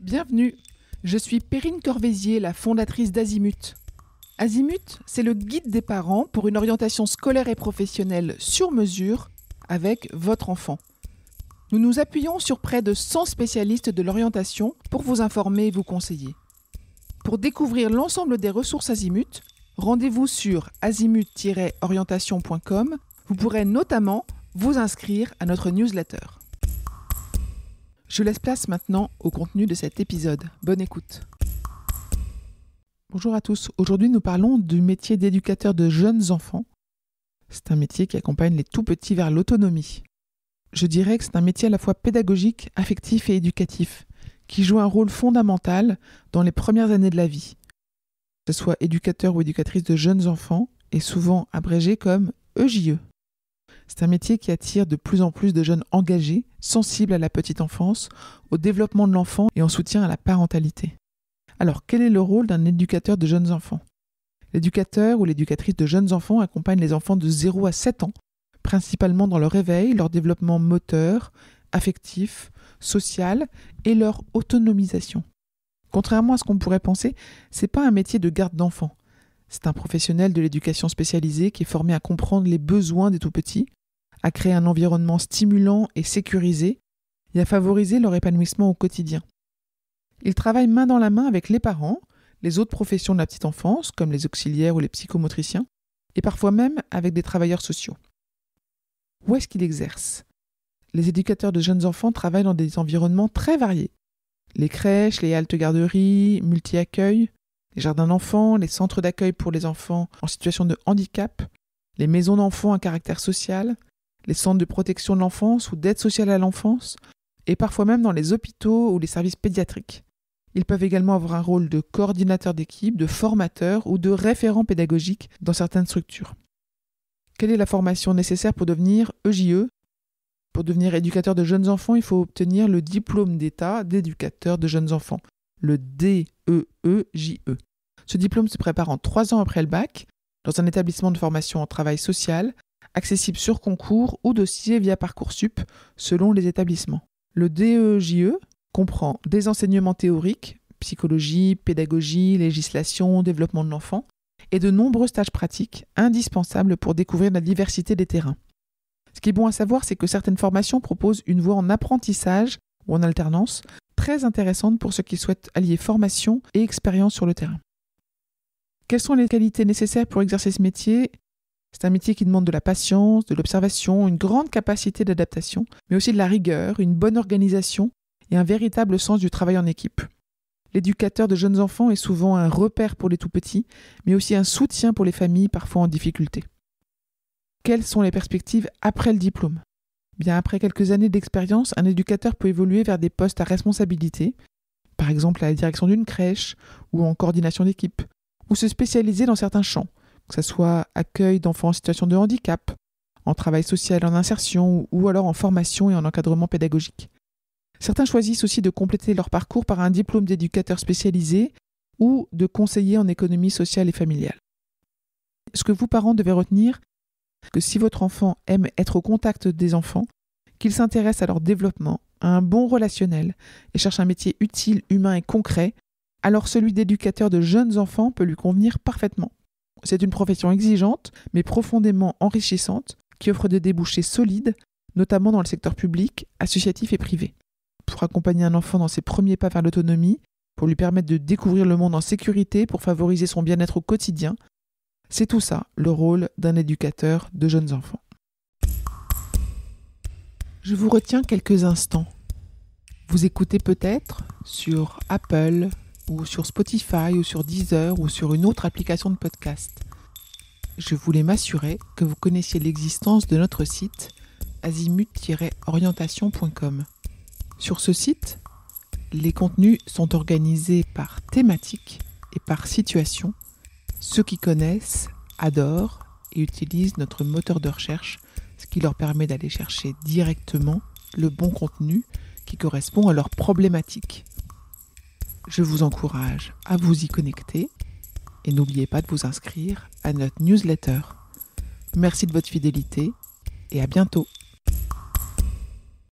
Bienvenue, je suis Perrine Corvézier, la fondatrice d'Azimut. Azimut, c'est le guide des parents pour une orientation scolaire et professionnelle sur mesure avec votre enfant. Nous nous appuyons sur près de 100 spécialistes de l'orientation pour vous informer et vous conseiller. Pour découvrir l'ensemble des ressources Azimut, rendez-vous sur azimut-orientation.com. Vous pourrez notamment vous inscrire à notre newsletter. Je laisse place maintenant au contenu de cet épisode. Bonne écoute. Bonjour à tous. Aujourd'hui, nous parlons du métier d'éducateur de jeunes enfants. C'est un métier qui accompagne les tout-petits vers l'autonomie. Je dirais que c'est un métier à la fois pédagogique, affectif et éducatif, qui joue un rôle fondamental dans les premières années de la vie. Que ce soit éducateur ou éducatrice de jeunes enfants, est souvent abrégé comme EJE. C'est un métier qui attire de plus en plus de jeunes engagés, sensibles à la petite enfance, au développement de l'enfant et en soutien à la parentalité. Alors, quel est le rôle d'un éducateur de jeunes enfants ? L'éducateur ou l'éducatrice de jeunes enfants accompagne les enfants de 0 à 7 ans, principalement dans leur éveil, leur développement moteur, affectif, social et leur autonomisation. Contrairement à ce qu'on pourrait penser, ce n'est pas un métier de garde d'enfants. C'est un professionnel de l'éducation spécialisée qui est formé à comprendre les besoins des tout-petits, à créer un environnement stimulant et sécurisé et à favoriser leur épanouissement au quotidien. Il travaille main dans la main avec les parents, les autres professions de la petite enfance, comme les auxiliaires ou les psychomotriciens, et parfois même avec des travailleurs sociaux. Où est-ce qu'il exerce ? Les éducateurs de jeunes enfants travaillent dans des environnements très variés. Les crèches, les haltes garderies, multi-accueils, les jardins d'enfants, les centres d'accueil pour les enfants en situation de handicap, les maisons d'enfants à caractère social, les centres de protection de l'enfance ou d'aide sociale à l'enfance, et parfois même dans les hôpitaux ou les services pédiatriques. Ils peuvent également avoir un rôle de coordinateur d'équipe, de formateur ou de référent pédagogique dans certaines structures. Quelle est la formation nécessaire pour devenir EJE ? Pour devenir éducateur de jeunes enfants, il faut obtenir le diplôme d'État d'éducateur de jeunes enfants, le DEEJE. Ce diplôme se prépare en 3 ans après le bac, dans un établissement de formation en travail social, accessible sur concours ou dossier via Parcoursup, selon les établissements. Le DEEJE comprend des enseignements théoriques, psychologie, pédagogie, législation, développement de l'enfant, et de nombreux stages pratiques indispensables pour découvrir la diversité des terrains. Ce qui est bon à savoir, c'est que certaines formations proposent une voie en apprentissage ou en alternance très intéressante pour ceux qui souhaitent allier formation et expérience sur le terrain. Quelles sont les qualités nécessaires pour exercer ce métier ? C'est un métier qui demande de la patience, de l'observation, une grande capacité d'adaptation, mais aussi de la rigueur, une bonne organisation et un véritable sens du travail en équipe. L'éducateur de jeunes enfants est souvent un repère pour les tout-petits, mais aussi un soutien pour les familles parfois en difficulté. Quelles sont les perspectives après le diplôme ? Bien, après quelques années d'expérience, un éducateur peut évoluer vers des postes à responsabilité, par exemple à la direction d'une crèche ou en coordination d'équipe, ou se spécialiser dans certains champs, que ce soit accueil d'enfants en situation de handicap, en travail social en insertion ou alors en formation et en encadrement pédagogique. Certains choisissent aussi de compléter leur parcours par un diplôme d'éducateur spécialisé ou de conseiller en économie sociale et familiale. Ce que vous, parents, devez retenir, c'est que si votre enfant aime être au contact des enfants, qu'il s'intéresse à leur développement, à un bon relationnel et cherche un métier utile, humain et concret, alors celui d'éducateur de jeunes enfants peut lui convenir parfaitement. C'est une profession exigeante, mais profondément enrichissante, qui offre des débouchés solides, notamment dans le secteur public, associatif et privé. Pour accompagner un enfant dans ses premiers pas vers l'autonomie, pour lui permettre de découvrir le monde en sécurité, pour favoriser son bien-être au quotidien, c'est tout ça, le rôle d'un éducateur de jeunes enfants. Je vous retiens quelques instants. Vous écoutez peut-être sur Apple, ou sur Spotify, ou sur Deezer, ou sur une autre application de podcast. Je voulais m'assurer que vous connaissiez l'existence de notre site azimut-orientation.com. Sur ce site, les contenus sont organisés par thématique et par situation. Ceux qui connaissent, adorent et utilisent notre moteur de recherche, ce qui leur permet d'aller chercher directement le bon contenu qui correspond à leurs problématiques. Je vous encourage à vous y connecter et n'oubliez pas de vous inscrire à notre newsletter. Merci de votre fidélité et à bientôt.